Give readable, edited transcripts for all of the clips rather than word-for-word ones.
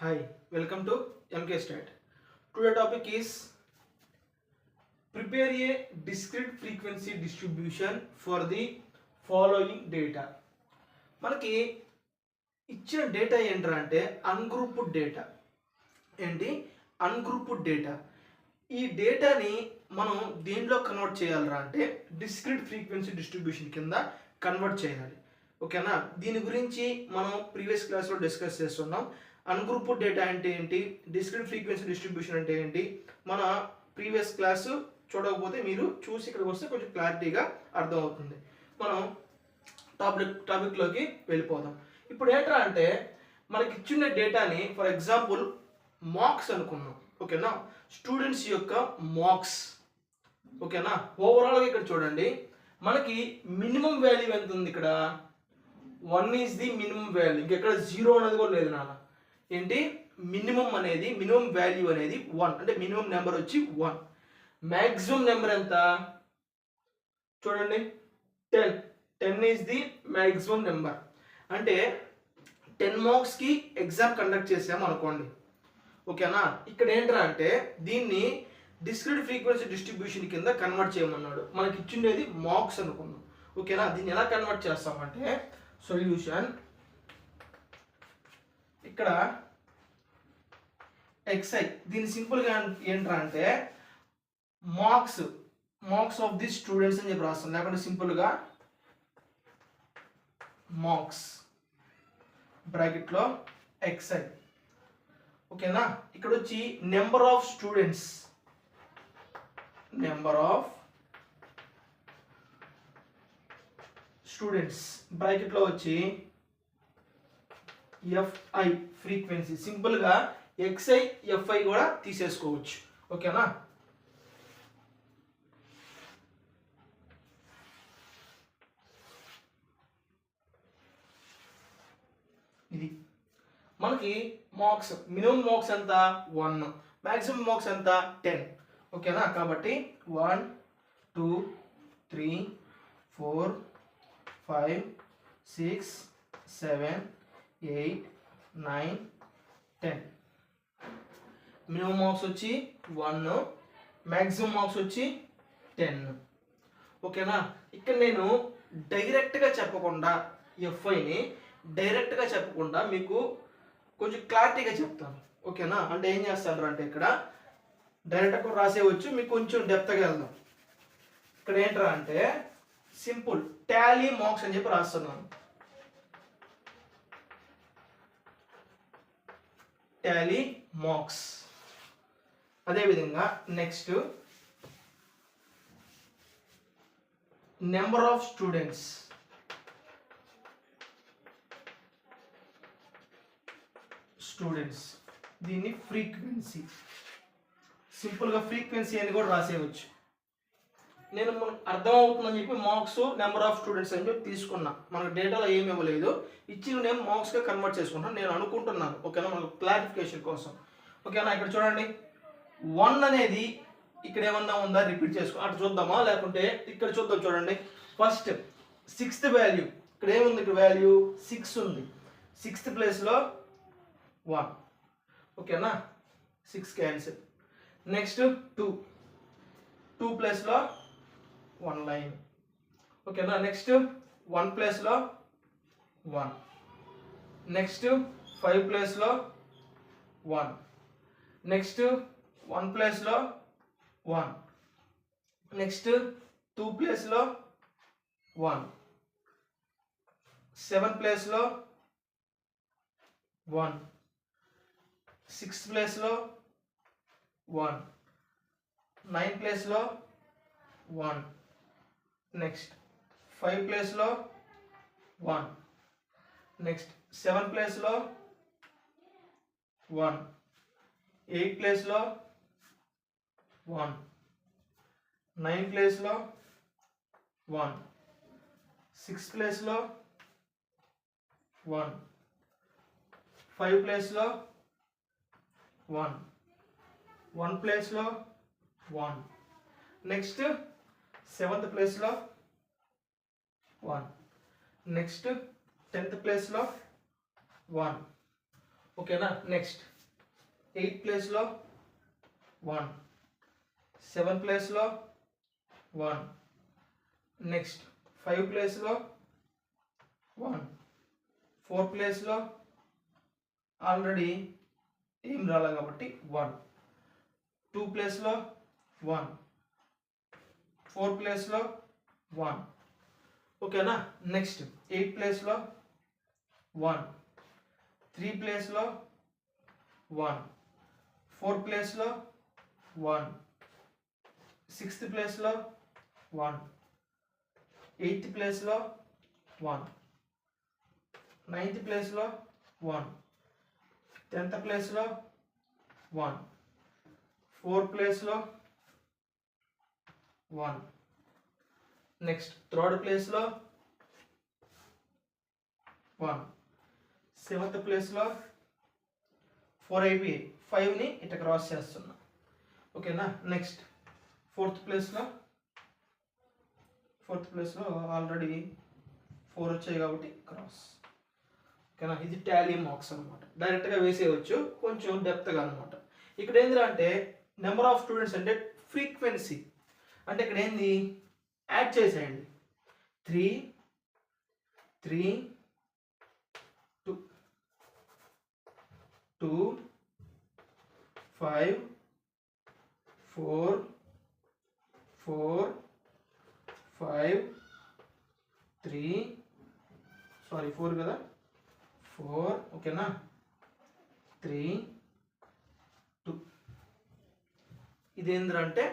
Hi, welcome to MK Stat. Today topic is prepare a discrete frequency distribution for the following data. మనకి ఇచ్చిన data ఏంట్రా అంటే ungrouped data. ఏంటి ungrouped data. ఈ డేటాని మనం దేంట్లో కన్వర్ట్ చేయాలరా అంటే డిస్క్రీట్ ఫ్రీక్వెన్సీ డిస్ట్రిబ్యూషన్ కింద కన్వర్ట్ చేయాలి. ఓకేనా, దీని గురించి మనం ప్రీవియస్ క్లాస్లో డిస్కస్ చేస్తున్నాం. అన్గ్రూప్డ్ డేటా అంటే ఏంటి, డిస్క్రీట్ ఫ్రీక్వెన్సీ డిస్ట్రిబ్యూషన్ అంటే ఏంటి, మన ప్రీవియస్ క్లాసు చూడకపోతే మీరు చూసి ఇక్కడికి వస్తే కొంచెం క్లారిటీగా అర్థమవుతుంది. మనం టాపిక్లోకి వెళ్ళిపోదాం. ఇప్పుడు ఏంట్రా అంటే మనకి ఇచ్చిన డేటాని ఫర్ ఎగ్జాంపుల్ మార్క్స్ అనుకున్నాం. ఓకేనా, స్టూడెంట్స్ యొక్క మార్క్స్. ఓకేనా, ఓవరాల్గా ఇక్కడ చూడండి మనకి మినిమం వాల్యూ ఎంత ఉంది, ఇక్కడ 1 ఈజ్ ది మినిమం వాల్యూ. ఇంకెక్కడ 0 అనేది కూడా లేదు నాన్న. ఏంటి మినిమం అనేది, మినిమం వాల్యూ అనేది 1, అంటే మినిమం నెంబర్ వచ్చి 1. మ్యాక్సిమం నెంబర్ ఎంత చూడండి 10 ఈజ్ ది మ్యాక్సిమం నెంబర్. అంటే 10 మార్క్స్కి ఎగ్జామ్ కండక్ట్ చేసాము అనుకోండి. ఓకేనా, ఇక్కడ ఏంట్రా అంటే దీన్ని డిస్క్రీట్ ఫ్రీక్వెన్సీ డిస్ట్రిబ్యూషన్ కింద కన్వర్ట్ చేయమన్నాడు. మనకి ఇచ్చిండేది మార్క్స్ అనుకున్నాం. ఓకేనా, దీన్ని ఎలా కన్వర్ట్ చేస్తామంటే సొల్యూషన్ ఇక్కడ xi, దీని సింపుల్గా ఏంట్రా అంటే మార్క్స్ ఆఫ్ ది స్టూడెంట్స్ అని చెప్పి రాస్తాం, లేకుంటే సింపుల్గా మార్క్స్ బ్రాకెట్లో xi. ఓకేనా, ఇక్కడ వచ్చి నెంబర్ ఆఫ్ స్టూడెంట్స్ బ్రాకెట్లో వచ్చి fi ఫ్రీక్వెన్సీ. సింపుల్గా xi fi కూడా తీసేసుకోవచ్చు. ఓకేనా, ఇది మనకి మార్క్స్. మినిమం మార్క్స్ ఎంత 1, మ్యాక్సిమం మార్క్స్ ఎంత 10. ఓకేనా, కాబట్టి 1 2 3 4 5 6 7 8 9 10. మినిమం మార్క్స్ వచ్చి 1, మ్యాక్సిమం మార్క్స్ వచ్చి 10. ఓకేనా, ఇక్కడ నేను డైరెక్ట్గా చెప్పకుండా ఎఫ్ఐని డైరెక్ట్గా చెప్పకుండా మీకు కొంచెం క్లారిటీగా చెప్తాను. ఓకేనా, అంటే ఏం చేస్తాను అంటే ఇక్కడ డైరెక్ట్గా రాసేవచ్చు, మీకు కొంచెం డెప్త్గా వెళ్దాం. ఇక్కడ ఏంట్రా అంటే సింపుల్ టాలీ మార్క్స్ అని చెప్పి రాస్తున్నాను. Tally marks. అదేవిధంగా నెక్స్ట్ నెంబర్ ఆఫ్ స్టూడెంట్స్ దీన్ని ఫ్రీక్వెన్సీ. సింపుల్గా ఫ్రీక్వెన్సీ అని కూడా రాసేయవచ్చు. నేను మనకు అర్థమవుతుందని చెప్పి మార్క్స్ నెంబర్ ఆఫ్ స్టూడెంట్స్ అని చెప్పి తీసుకున్నా. మనకు డేటాలో ఏమి ఇవ్వలేదు, ఇచ్చిన నేను మార్క్స్గా కన్వర్ట్ చేసుకుంటాను నేను అనుకుంటున్నాను. ఓకేనా, మనకు క్లారిఫికేషన్ కోసం. ఓకేనా, ఇక్కడ చూడండి 1 అనేది ఇక్కడ ఏమన్నా ఉందా రిపీట్ చేసుకో అటు చూద్దామా, లేకుంటే ఇక్కడ చూద్దాం. చూడండి ఫస్ట్ 6th వాల్యూ ఇక్కడ ఏముంది, ఇక్కడ వాల్యూ 6 ఉంది. 6th ప్లేస్లో 1. ఓకేనా, 6 క్యాన్సిల్. నెక్స్ట్ 2 ప్లేస్లో 1 లైన్. ఓకేనా, నెక్స్ట్ 1 ప్లేస్లో 1. నెక్స్ట్ 5 ప్లేస్లో 1. నెక్స్ట్ 1 ప్లేస్లో 1. నెక్స్ట్ 2 ప్లేస్లో 1. 7 ప్లేస్లో 1. 6th ప్లేస్లో 1. 9 ప్లేస్లో 1. నెక్స్ట్ 5 ప్లేస్లో 1. నెక్స్ట్ 7 ప్లేస్లో 1. 8 ప్లేస్లో 1. 9 ప్లేస్లో 1. 6 ప్లేస్లో 1. 5 ప్లేస్లో 1. 1 ప్లేస్లో 1. నెక్స్ట్ 7th ప్లేస్లో 1. నెక్స్ట్ 10th ప్లేస్లో 1. ఓకేనా. నెక్స్ట్ 8 ప్లేస్లో 1, 7 ప్లేస్లో 1, నెక్స్ట్ 5 ప్లేస్లో 1, 4 ప్లేస్లో ఆల్రెడీ ఏం రాలే కాబట్టి 1, 2 ప్లేస్లో 1, 4 ప్లేస్లో 1. ఓకేనా. నెక్స్ట్ 8 ప్లేస్లో 1, 3 ప్లేస్లో 1, 4 ప్లేస్లో 1, 6th ప్లేస్లో 1, 8th ప్లేస్లో 1, 9th ప్లేస్లో 1, 10th ప్లేస్లో 1, 4 ప్లేస్లో 1, నెక్స్ట్ 3rd ప్లేస్లో 1, 7th ప్లేస్లో 4 అయిపోయి 5ని ఇట్లా క్రాస్ చేస్తున్నా. ఓకేనా. నెక్స్ట్ 4th ప్లేస్లో ఆల్రెడీ 4 వచ్చాయి కాబట్టి క్రాస్. ఓకేనా. ఇది టాలీ మార్క్స్ అనమాట. డైరెక్ట్గా వేసేయవచ్చు, కొంచెం డెప్త్గా అనమాట. ఇక్కడ ఏంటంటే నెంబర్ ఆఫ్ స్టూడెంట్స్ అంటే ఫ్రీక్వెన్సీ అంటే ఇక్కడ ఏంది యాడ్ చేసేయండి. 3, 2, 5, 4, 5, 3, 4 కదా, 4. ఓకేనా. 3, 2. ఇదేంటంటే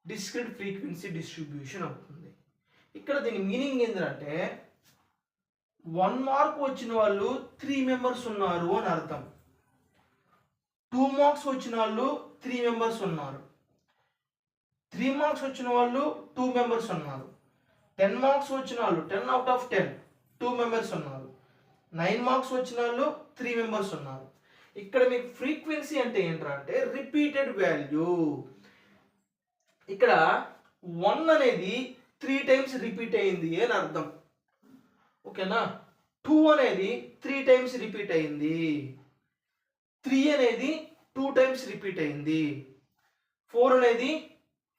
డిస్క్రీట్ ఫ్రీక్వెన్సీ డిస్ట్రిబ్యూషన్ అవుతుంది. ఇక్కడ దీని మీనింగ్ ఏంటంటే 1 మార్క్ వచ్చిన వాళ్ళు 3 మెంబర్స్ ఉన్నారు అని అర్థం. 2 మార్క్స్ వచ్చిన వాళ్ళు 3 మెంబర్స్ ఉన్నారు. 3 మార్క్స్ వచ్చిన వాళ్ళు 2 మెంబర్స్ ఉన్నారు. 10 మార్క్స్ వచ్చిన వాళ్ళు 10 out of 10 2 మెంబర్స్ ఉన్నారు. 9 మార్క్స్ వచ్చిన వాళ్ళు 3 మెంబర్స్ ఉన్నారు. ఇక్కడ మీకు ఫ్రీక్వెన్సీ అంటే ఏంటంటే రిపీటెడ్ వాల్యూ. ఇక్కడ 1 అనేది 3 టైమ్స్ రిపీట్ అయింది అని అర్థం. ఓకేనా. 2 అనేది 3 టైమ్స్ రిపీట్ అయింది. 3 అనేది 2 టైమ్స్ రిపీట్ అయింది. 4 అనేది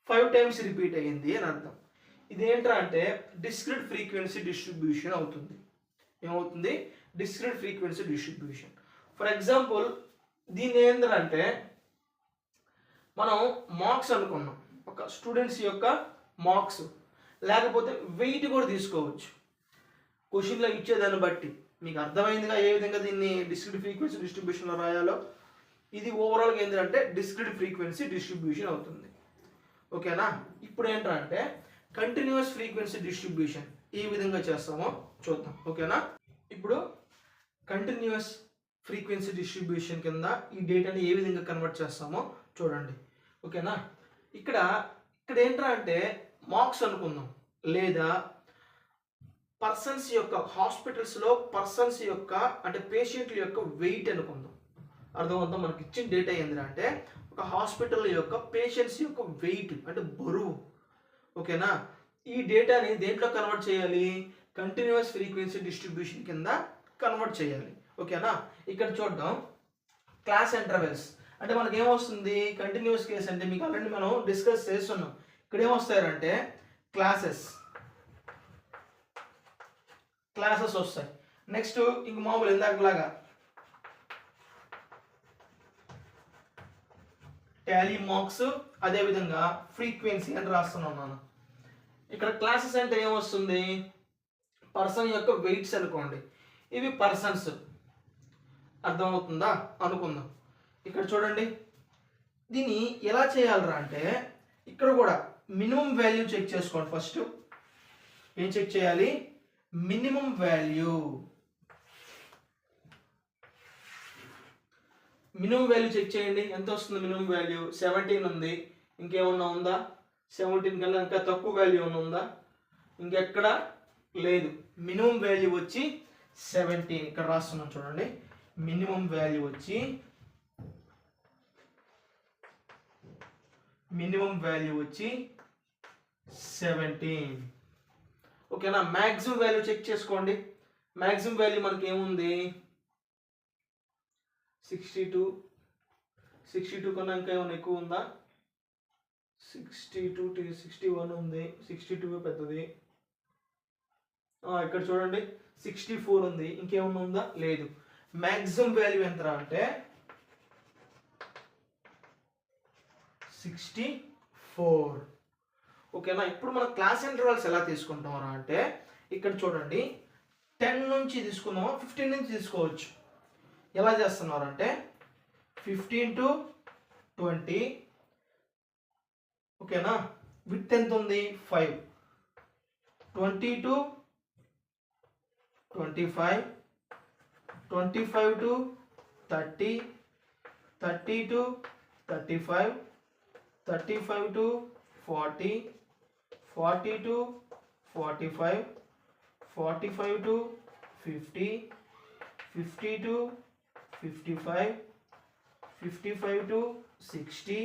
5 టైమ్స్ రిపీట్ అయింది అని అర్థం. ఇదేంట్రా అంటే డిస్క్రీట్ ఫ్రీక్వెన్సీ డిస్ట్రిబ్యూషన్ అవుతుంది. ఏమవుతుంది? Discrete frequency distribution. For example దీన్ని ఏంటంటే మనం మార్క్స్ అనుకున్నాం, ఒక స్టూడెంట్స్ యొక్క మార్క్స్, లేకపోతే వెయిట్ కూడా తీసుకోవచ్చు. క్వశ్చన్లో ఇచ్చేదాన్ని బట్టి మీకు అర్థమైందిగా ఏ విధంగా దీన్ని డిస్క్రీట్ ఫ్రీక్వెన్సీ డిస్ట్రిబ్యూషన్లో రాయాలో. ఇది ఓవరాల్గా ఏంటంటే డిస్క్రీట్ ఫ్రీక్వెన్సీ డిస్ట్రిబ్యూషన్ అవుతుంది. ఓకేనా. ఇప్పుడు ఏంటంటే కంటిన్యూస్ ఫ్రీక్వెన్సీ డిస్ట్రిబ్యూషన్ ఏ విధంగా చేస్తామో చూద్దాం. ఓకేనా. ఇప్పుడు కంటిన్యూస్ ఫ్రీక్వెన్సీ డిస్ట్రిబ్యూషన్ కింద ఈ డేటాని ఏ విధంగా కన్వర్ట్ చేస్తామో చూడండి. ఓకేనా. ఇక్కడ ఏంటంటే మార్క్స్ అనుకుందాం, లేదా పర్సన్స్ యొక్క హాస్పిటల్స్లో పర్సన్స్ యొక్క అంటే పేషెంట్ల యొక్క వెయిట్ అనుకుందాం. అర్థమవుతాం. మనకి ఇచ్చిన డేటా ఏంటంటే ఒక హాస్పిటల్ యొక్క పేషెంట్స్ యొక్క వెయిట్ అంటే బరువు. ఓకేనా. ఈ డేటాని దేంట్లో కన్వర్ట్ చేయాలి? కంటిన్యూస్ ఫ్రీక్వెన్సీ డిస్ట్రిబ్యూషన్ కింద కన్వర్ట్ చేయాలి. ఓకేనా. ఇక్కడ చూద్దాం. క్లాస్ ఇంటర్వెల్స్ అంటే మనకి ఏమొస్తుంది? కంటిన్యూస్ కేస్ అంటే మీకు ఆల్రెడీ మనం డిస్కస్ చేస్తున్నాం. ఇక్కడ ఏమొస్తాయంటే క్లాసెస్ వస్తాయి. నెక్స్ట్ ఇంక మామూలు ఇందాకలాగా టాలీ మార్క్స్, అదేవిధంగా ఫ్రీక్వెన్సీ అని రాస్తున్నాం మనం. ఇక్కడ క్లాసెస్ అంటే ఏమొస్తుంది? పర్సన్ యొక్క వెయిట్స్ అనుకోండి. ఇవి పర్సన్స్. అర్థమవుతుందా? అనుకుందాం. ఇక్కడ చూడండి, దీన్ని ఎలా చేయాలరా అంటే ఇక్కడ కూడా మినిమం వాల్యూ చెక్ చేసుకోండి. ఫస్ట్ ఏం చెక్ చేయాలి? Minimum value. Minimum value check చేయండి. ఎంత వస్తుంది మినిమం వాల్యూ? 17 ఉంది. ఇంకేమన్నా ఉందా? 17 కన్నా ఇంకా తక్కువ వాల్యూ ఏమన్నా ఉందా? ఇంకెక్కడ లేదు. మినిమం వాల్యూ వచ్చి 17. ఇక్కడ రాస్తున్నాం చూడండి. మినిమం వాల్యూ వచ్చి 17. ఓకేనా. మ్యాక్సిమం వాల్యూ చెక్ చేసుకోండి. మ్యాక్సిమం వాల్యూ మనకి ఏముంది? 62 కన్నా ఇంకా ఏమైనా ఎక్కువ ఉందా? 61 ఉంది, 62 పెద్దది. ఇక్కడ చూడండి 64 ఉంది, ఇంకేమన్నా ఉందా? లేదు. మ్యాక్సిమం వాల్యూ ఎంతరా అంటే 64. ఓకేనా? ఇప్పుడు మనం క్లాస్ ఇంటర్వల్స్ ఎలా తీసుకుంటామరా అంటే ఇక్కడ చూడండి 10 నుంచి తీసుకుందాం, 15 నుంచి తీసుకోవచ్చు. ఎలా చేస్తున్నారు అంటే 15 to 20. ఓకేనా? విడ్త్ ఎంత ఉంది? 5. 20 to 25, 25 to 30, 30 to 35, 35 to 40, 40 to 45, 45 to 50, 50 to 55, 55 to 60,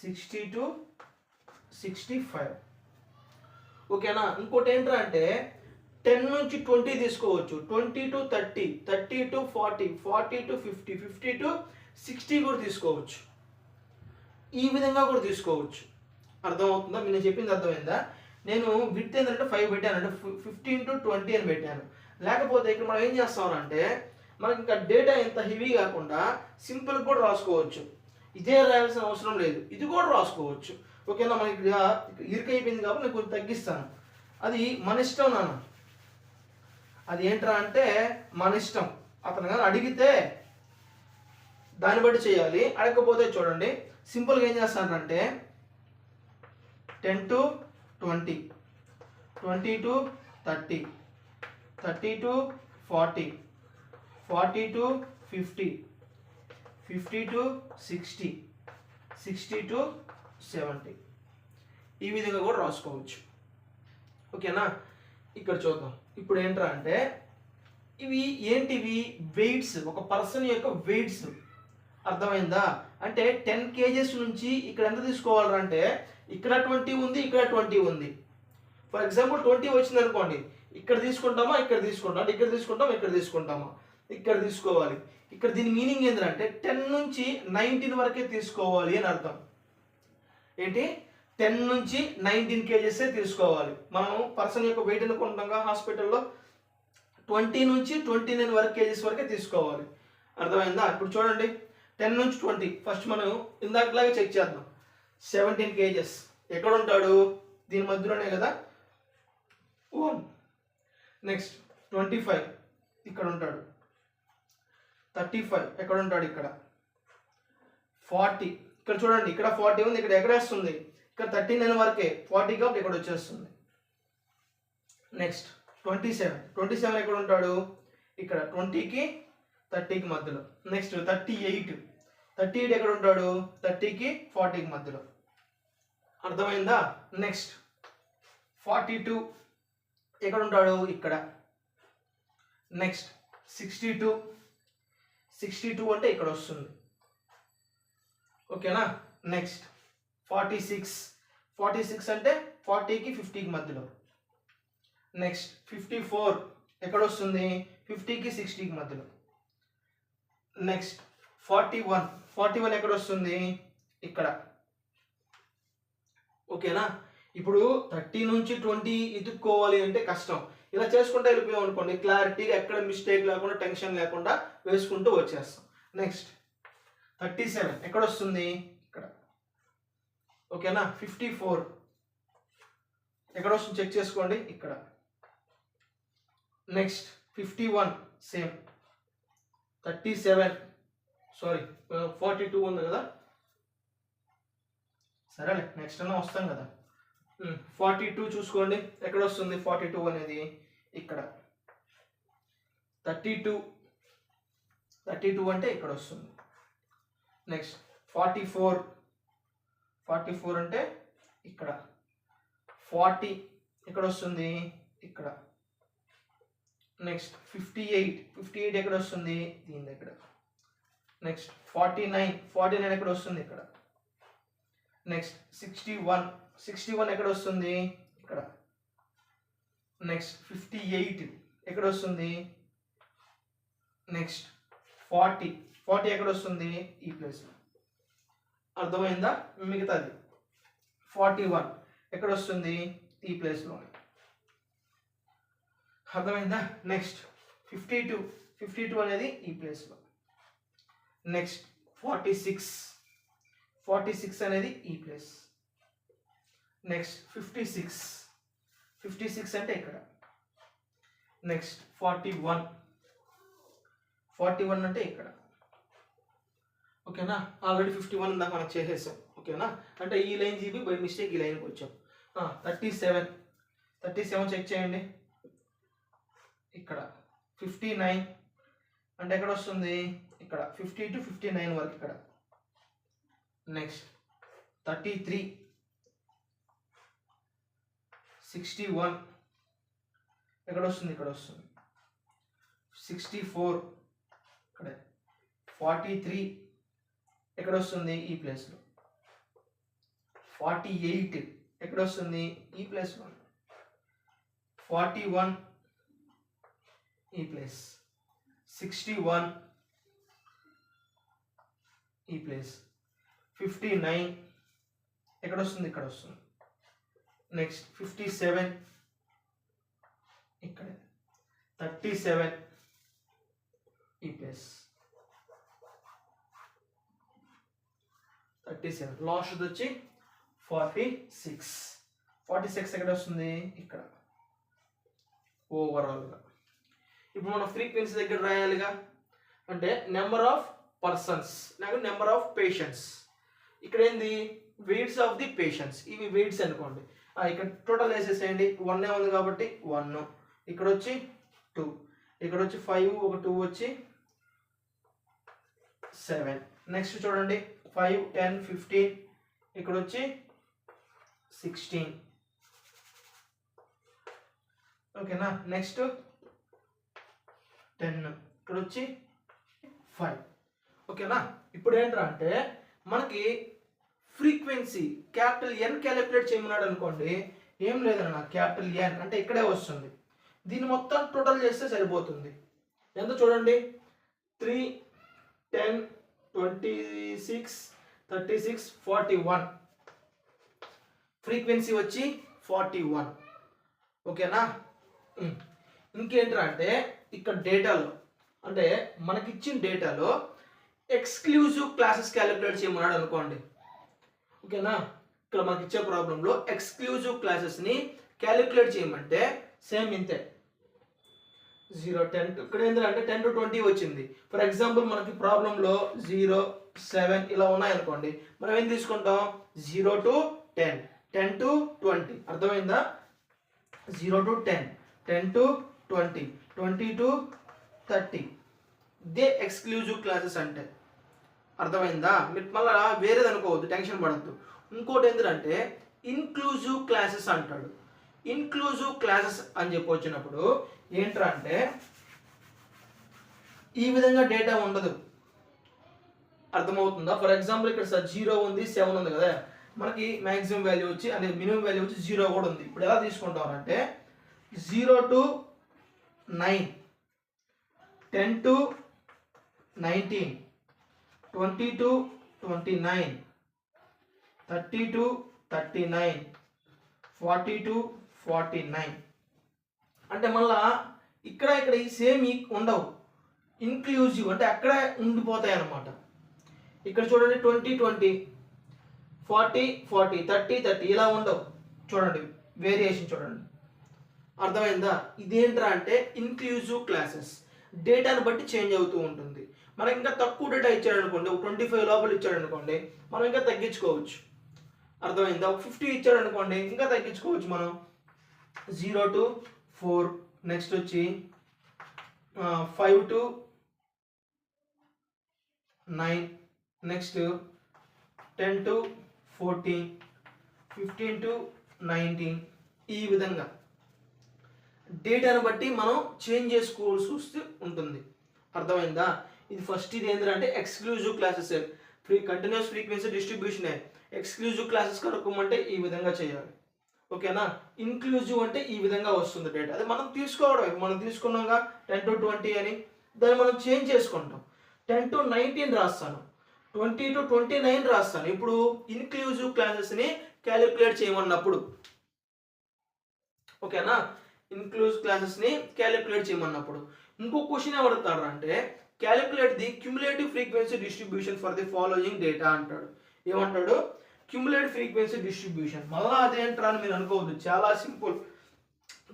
60 to 65. ఓకేనా? ఇంకోటి ఏంట్రా అంటే 10 నుంచి 20 తీసుకోవచ్చు, 20 to 30, 30 to 40, 40 to 50, 50 to 60 కూడా తీసుకోవచ్చు. ఈ విధంగా కూడా తీసుకోవచ్చు. అర్థమవుతుందా? నేను చెప్పింది అర్థమైందా? నేను విడ్త్ ఏంటంటే 5 పెట్టాను, అంటే 15 to 20 అని పెట్టాను. లేకపోతే ఇక్కడ మనం ఏం చేస్తామంటే మనకి ఇంకా డేటా ఎంత హెవీ కాకుండా సింపుల్ కూడా రాసుకోవచ్చు. ఇదే రాయాల్సిన అవసరం లేదు, ఇది కూడా రాసుకోవచ్చు. ఓకేనా? మనకి ఇరుకైపోయింది కాబట్టి నేను కొంచెం తగ్గిస్తాను. అది మన ఇష్టం నాన్న. అది ఏంట్రా అంటే మన ఇష్టం. అతను కానీ అడిగితే దాన్ని బట్టి చేయాలి, అడగకపోతే చూడండి సింపుల్గా ఏం చేస్తానంటే 10 to 20, 20 to 30, 30 to 40, 40 to 50, 50 to 60, 60 to 70. ఈ విధంగా కూడా రాసుకోవచ్చు. ఓకేనా? ఇక్కడ చూద్దాం. ఇప్పుడు ఏంట్రా అంటే ఇవి ఏంటివి? వెయిట్స్, ఒక పర్సన్ యొక్క వెయిట్స్. అర్థమైందా? అంటే 10 kgs నుంచి ఇక్కడ ఎంత తీసుకోవాలంటే అంటే ఇక్కడ 20 ఉంది, ఇక్కడ 20 ఉంది. ఫర్ ఎగ్జాంపుల్ 20 వచ్చింది అనుకోండి, ఇక్కడ తీసుకుంటామా, ఇక్కడ తీసుకుంటామా, ఇక్కడ తీసుకుంటామా, ఇక్కడ తీసుకుంటామా, ఇక్కడ తీసుకోవాలి. ఇక్కడ దీని మీనింగ్ ఏంటంటే 10 నుంచి 19 వరకే తీసుకోవాలి అని అర్థం. ఏంటి? 10 నుంచి 19 kgs తీసుకోవాలి. మనం పర్సన్ యొక్క వెయిట్ అనుకుంటాం హాస్పిటల్లో 20 నుంచి 29 వరకు kgs వరకే తీసుకోవాలి. అర్థమైందా? ఇప్పుడు చూడండి 10 నుంచి 20 ఫస్ట్ మనం ఇందాకలాగా చెక్ చేద్దాం. 17 kgs ఎక్కడ ఉంటాడు? దీని మధ్యలోనే కదా. 1. నెక్స్ట్ 25 ఇక్కడ ఉంటాడు. 35 ఎక్కడ ఉంటాడు? ఇక్కడ. 40 ఇక్కడ చూడండి, ఇక్కడ 40 ఉంది, ఇక్కడ ఎక్కడ వస్తుంది? ఇక్కడ 39 వరకే, 40 కాబట్టి ఇక్కడ వచ్చేస్తుంది. నెక్స్ట్ 27 ఎక్కడ ఉంటాడు? ఇక్కడ 20కి 30కి మధ్యలో. నెక్స్ట్ 38 ఎక్కడ ఉంటాడు? 30కి 40కి మధ్యలో. అర్థమైందా? నెక్స్ట్ 42 ఎక్కడ ఉంటాడు? ఇక్కడ. నెక్స్ట్ 62 అంటే ఇక్కడ వస్తుంది. ఓకేనా? నెక్స్ట్ 46 అంటే 40కి 50కి మధ్యలో. నెక్స్ట్ 54 ఎక్కడ వస్తుంది? 50కి 60కి మధ్యలో. నెక్స్ట్ 41 ఎక్కడ వస్తుంది? ఇక్కడ. ఓకేనా? ఇప్పుడు 30 నుంచి 20 ఎత్తుక్కోవాలి అంటే కష్టం. ఇలా చేసుకుంటే వెళ్ళిపోయాం అనుకోండి, క్లారిటీగా ఎక్కడ మిస్టేక్ లేకుండా టెన్షన్ లేకుండా వేసుకుంటూ వచ్చేస్తాం. నెక్స్ట్ 37 ఎక్కడ వస్తుంది? ఇక్కడ. ఓకేనా? 54 ఎక్కడ వస్తుంది? చెక్ చేసుకోండి, ఇక్కడ. Next 51 same. 42 ఉంది కదా, సరేలే నెక్స్ట్ అన్నా వస్తాం కదా. 42 చూసుకోండి, ఎక్కడ వస్తుంది 42 అనేది? ఇక్కడ. 32 అంటే ఇక్కడ వస్తుంది. నెక్స్ట్ 44 అంటే ఇక్కడ. 40 ఎక్కడ వస్తుంది? ఇక్కడ. నెక్స్ట్ 58 ఎక్కడ వస్తుంది? దీని దగ్గర. నెక్స్ట్ 49 ఎక్కడ వస్తుంది? ఇక్కడ. నెక్స్ట్ 61 ఎక్కడ వస్తుంది? ఇక్కడ. నెక్స్ట్ 58 ఎక్కడ వస్తుంది? నెక్స్ట్ 40 40 ఎక్కడ వస్తుంది ఈ ప్లేస్లో. అర్థమైందా? మిగతాది 41 ఎక్కడ వస్తుంది ఈ ప్లేస్లో. అర్థమైందా? నెక్స్ట్ 52 అనేది ఈ ప్లేస్లో. నెక్స్ట్ 46 అనేది ఈ ప్లేస్. నెక్స్ట్ 56 అంటే ఇక్కడ. నెక్స్ట్ 41 అంటే ఇక్కడ. ఓకేనా? ఆల్రెడీ 51 ఇందాక మనం చేసేసాం. ఓకేనా? అంటే ఈ లైన్ జీబీ బై మిస్టేక్ ఈ లైన్కి వచ్చాం. 37 చెక్ చేయండి. ఇక్కడ 59 అంటే ఎక్కడ వస్తుంది ఇక్కడ. 50 to 59 వరకు ఇక్కడ. నెక్స్ట్ 33 61 ఎక్కడ వస్తుంది ఇక్కడ వస్తుంది. 64 ఇక్కడే. 43 ఎక్కడ వస్తుంది ఈ ప్లేస్లో. 48 ఎక్కడ వస్తుంది ఈ ప్లేస్లో. 41 ఈ ప్లేస్. 61 ఈ ప్లేస్. 59 ఎక్కడ వస్తుంది ఇక్కడ వస్తుంది. నెక్స్ట్ 57 ఇక్కడే. 37 ఈ ప్లేస్. 37 లాస్ట్ వచ్చి 46 ఎక్కడ వస్తుంది ఇక్కడ. ఓవరాల్గా ఇప్పుడు మనం ఫ్రీక్వెన్సీ దగ్గర రాయాలిగా. అంటే నెంబర్ ఆఫ్ పర్సన్స్ నాకు నెంబర్ ఆఫ్ పేషెంట్స్. ఇక్కడ ఏంది వెయిట్స్ ఆఫ్ ది పేషెంట్స్. ఇవి వెయిట్స్ అనుకోండి. ఇక్కడ టోటల్ వేసేసేయండి. 1 ఉంది కాబట్టి 1. ఇక్కడ వచ్చి 2. ఇక్కడ వచ్చి 5 ఒక 2 వచ్చి 7. నెక్స్ట్ చూడండి 5 10 15 ఇక్కడ వచ్చి 16. ఓకేనా? నెక్స్ట్ 10 ఇక్కడ వచ్చి 5. ఓకేనా? ఇప్పుడు ఏంట్రా అంటే మనకి ఫ్రీక్వెన్సీ క్యాపిటల్ ఎన్ క్యాలిక్యులేట్ చేయమన్నాడు అనుకోండి. ఏం లేదన్న క్యాపిటల్ ఎన్ అంటే ఇక్కడే వస్తుంది. దీన్ని మొత్తం టోటల్ చేస్తే సరిపోతుంది. ఎంత చూడండి 3 10 26 36 41 ఫ్రీక్వెన్సీ వచ్చి 41. ఓకేనా? ఇంకేంట్రా అంటే ఇక్కడ డేటాలో అంటే మనకిచ్చిన డేటాలో ఎక్స్క్లూజివ్ క్లాసెస్ క్యాలిక్యులేట్ చేయమన్నాడు అనుకోండి. ఓకేనా? ఇక్కడ మనకి ఇచ్చే ప్రాబ్లంలో ఎక్స్క్లూజివ్ క్లాసెస్ని క్యాలిక్యులేట్ చేయమంటే సేమ్ ఇంతే 0 10 ఇక్కడ ఏంటంటే 10 to 20 వచ్చింది. ఫర్ ఎగ్జాంపుల్ మనకి ప్రాబ్లంలో 0 7 ఇలా ఉన్నాయనుకోండి. మనం ఏం తీసుకుంటాం 0 to 10 10 to 20. అర్థమైందా? 0 to 10 10 to 20 20 to 30 ఇదే ఎక్స్క్లూజివ్ క్లాసెస్ అంటే. అర్థమైందా? మీరు మళ్ళీ వేరేది అనుకోవద్దు, టెన్షన్ పడద్దు. ఇంకోటి ఏంటంటే ఇన్క్లూజివ్ క్లాసెస్ అంటాడు. ఇన్క్లూజివ్ క్లాసెస్ అని చెప్పి వచ్చినప్పుడు ఏంట్రా అంటే ఈ విధంగా డేటా ఉండదు. అర్థమవుతుందా? ఫర్ ఎగ్జాంపుల్ ఇక్కడ 0 ఉంది 7 ఉంది కదా. మనకి మ్యాక్సిమం వాల్యూ వచ్చి అదే మినిమం వాల్యూ వచ్చి 0 కూడా ఉంది. ఇప్పుడు ఎలా తీసుకుంటాం అంటే 0 to 9 10 to 19 20 to 29 30 to 39 40 to 49 అంటే మళ్ళా ఇక్కడ ఈ సేమ్ ఉండవు. ఇన్క్లూజివ్ అంటే అక్కడ ఉండిపోతాయి అన్నమాట. ఇక్కడ చూడండి 20 20 40 40 30 30 ఇలా ఉండవు. చూడండి వేరియేషన్ చూడండి. అర్థమైందా? ఇదేంట్రా అంటే ఇన్క్లూజివ్ క్లాసెస్. డేటాను బట్టి చేంజ్ అవుతూ ఉంటుంది. మనకి ఇంకా తక్కువ డేటా ఇచ్చాడు అనుకోండి, 25 లోపల ఇచ్చాడు అనుకోండి, మనం ఇంకా తగ్గించుకోవచ్చు. అర్థమైందా? 50 ఇచ్చాడు అనుకోండి, ఇంకా తగ్గించుకోవచ్చు మనం. 0 to 4 నెక్స్ట్ వచ్చి 5 to 9 నెక్స్ట్ 10 to 14 15 to 19 ఈ విధంగా డేటాను బట్టి మనం చేంజ్ చేసుకోవాల్సి వస్తే ఉంటుంది. అర్థమైందా? ఇది ఫస్ట్ ఇది ఏంటంటే exclusive classes. Continuous frequency distribution. Exclusive classes కనుక్కోమంటే ఈ విధంగా చేయాలి. ఓకేనా? ఇన్క్లూజివ్ అంటే ఈ విధంగా వస్తుంది డేటా. అది మనం తీసుకోవడం. మనం తీసుకున్నాగా 10 to 20 అని, దాన్ని మనం చేంజ్ చేసుకుంటాం. 10 to 19 రాస్తాను, 20 to 29 రాస్తాను. ఇప్పుడు ఇన్క్లూజివ్ క్లాసెస్ని క్యాలిక్యులేట్ చేయమన్నప్పుడు, ఓకేనా, ఇన్క్లూజివ్ క్లాసెస్ని క్యాలిక్యులేట్ చేయమన్నప్పుడు ఇంకో క్వశ్చన్ ఏమడుగుతాడు అంటే calculate the cumulative frequency distribution for the following data అంటాడు. ఏమంటాడు? Cumulative frequency distribution. మళ్ళీ అదేంట్రా అని మీరు అనుకోవద్దు, చాలా సింపుల్.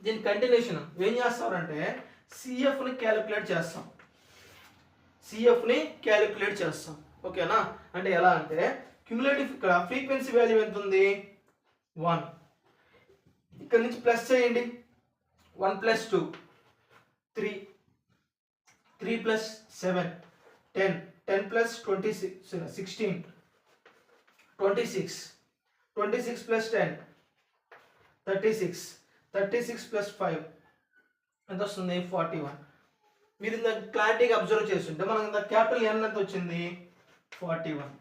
దీని కంటిన్యూషన్ ఏం చేస్తారంటే సిఎఫ్ని క్యాలిక్యులేట్ చేస్తాం, సిఎఫ్ని క్యాలిక్యులేట్ చేస్తాం. ఓకేనా, అంటే ఎలా అంటే క్యుములేటివ్ ఇక్కడ ఫ్రీక్వెన్సీ వాల్యూ ఎంత ఉంది? 1. ఇక్కడ నుంచి ప్లస్ చేయండి, 1 + 2 3, 3 + 7 10, 10 + 26 16, 26, 26 + 10 36, 36 + 5 ఎంత వస్తుంది? 41. మీరు ఇంత క్లారిటీగా అబ్జర్వ్ చేస్తుంటే మనకు ఇంత క్యాపిటల్ ఎన్ ఎంత వచ్చింది? 41.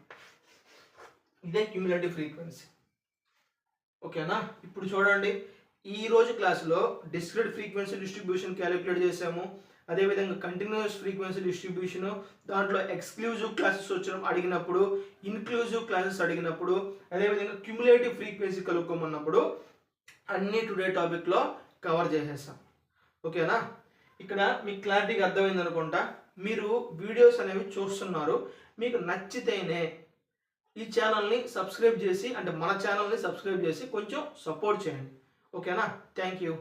ఇదే క్యుములేటివ్ ఫ్రీక్వెన్సీ. ఓకేనా, ఇప్పుడు చూడండి, ఈ రోజు క్లాసులో డిస్క్రీట్ ఫ్రీక్వెన్సీ డిస్ట్రిబ్యూషన్ క్యాలిక్యులేట్ చేసాము. అదేవిధంగా కంటిన్యూస్ ఫ్రీక్వెన్సీ డిస్ట్రిబ్యూషన్, దాంట్లో ఎక్స్క్లూజివ్ క్లాసెస్ అడిగినప్పుడు, ఇన్క్లూజివ్ క్లాసెస్ అడిగినప్పుడు, అదేవిధంగా క్యుములేటివ్ ఫ్రీక్వెన్సీ కనుక్కోమన్నప్పుడు అన్ని టుడే టాపిక్లో కవర్ చేసేసాం. ఓకేనా, ఇక్కడ మీకు క్లారిటీగా అర్థమైంది అనుకుంటా. మీరు వీడియోస్ అనేవి చూస్తున్నారు, మీకు నచ్చితేనే ఈ ఛానల్ని సబ్స్క్రైబ్ చేసి, అంటే మన ఛానల్ని సబ్స్క్రైబ్ చేసి కొంచెం సపోర్ట్ చేయండి. ఓకేనా, థ్యాంక్ యూ.